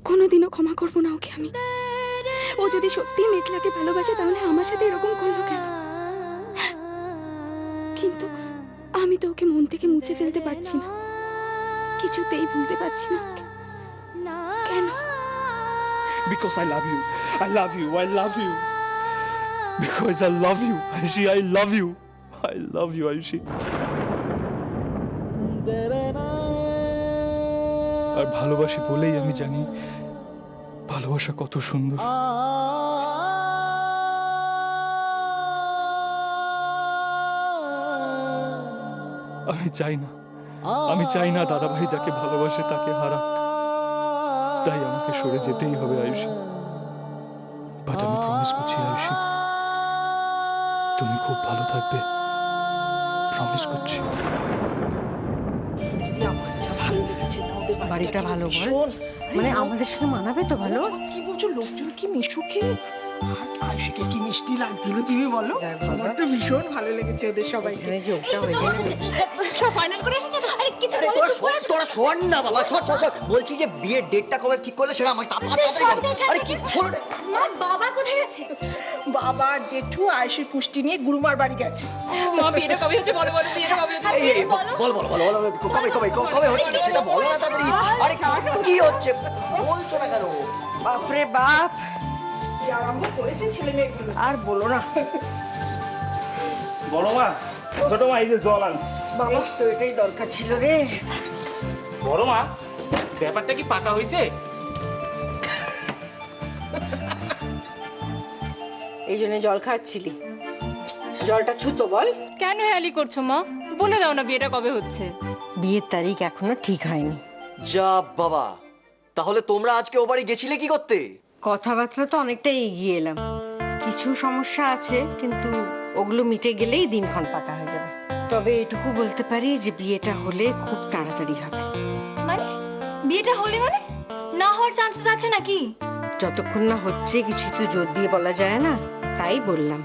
কোনোদিনও ক্ষমা করবো না ওকে আমি। ও যদি সত্যি মেঘলাকে ভালোবাসে তাহলে আমার সাথে এরকম করলো কেন? কিন্তু আমি তো ওকে মন থেকে মুছে ফেলতে পারছি না, কিছুতেই ভুলতে পারছি না ওকে। কেন? Because I love you. I love you. I love you. Because I love you. Ayushi, I love you. I love you, Ayushi. আর ভালোবাসি বলেই আমি জানি ভালোবাসা কত সুন্দর। আমি চাই না দাদা ভাই যাকে ভালোবাসে তাকে হারাক, তাই আমাকে সরে যেতেই হবে আয়ুষী। বাট আমি প্রমিস করছি আয়ুষী, তুমি খুব ভালো থাকবে, প্রমিস করছি। বাড়িটা ভালো বল, মানে আমাদের সঙ্গে মানাবে তো ভালো? কি বলছো, লোকজন কি মিশুকে আর আয়ুষকে কি মিষ্টি লাগছিল তুমি বলো। আমার তো ভীষণ ভালো লেগেছে ওদের সবাইকে। এখানে যোগটা হয়ে গেছে। সব ফাইনাল করে এসেছো তো? আরে কিছু বলে চুপ করে আছো। তোরা শোন না বাবা, শোন। বলছি যে বিয়ের ডেটটা কবে ঠিক করলে সেটা আমাকে তাড়াতাড়ি বলো। আরে কি বল। মা বাবা কোথায় গেছে? বাবার জেঠু আয়ুষের পুষ্টি নিয়ে গুরুমার বাড়ি গেছে। মা বিয়েটা কবে হচ্ছে বলো, বলো বিয়েটা কবে হচ্ছে? এই কবে হচ্ছে সেটা বলো না তাড়াতাড়ি। আরে কি হচ্ছে বলছো না কেন? বাপরে বাপ, কি আরম্ভ করেছে ছেলে মেয়েগুলো, আর বলো না। বড় মা, ছোট মা, এই যে জল আনছি। বাবা তো এটাই দরকার ছিল রে। বড় মা, ব্যাপারটা কি পাকা হয়েছে? এই জন্য জল খাচ্ছিলি? জলটা ছুতো বল। কেন হেয়ালি করছো মা? বলে দাও না বিয়েটা কবে হচ্ছে। বিয়ের তারিখ এখনো ঠিক হয়নি। যা বাবা, তাহলে তোমরা আজকে ও বাড়ি গেছিলে কি করতে? কথাবার্তা তো অনেকটা এগিয়ে এলাম, কিছু সমস্যা আছে কিন্তু ওগুলো মিটে গেলেই দিনক্ষণ পাকা হয়ে যাবে। তবে এটুকু বলতে পারি যে বিয়েটা হলে খুব তাড়াতাড়ি হবে। মানে বিয়েটা হলে মানে না হওয়ার চান্সেস আছে নাকি? যতক্ষণ না হচ্ছে কিছু তো জোর দিয়ে বলা যায় না, তাই বললাম।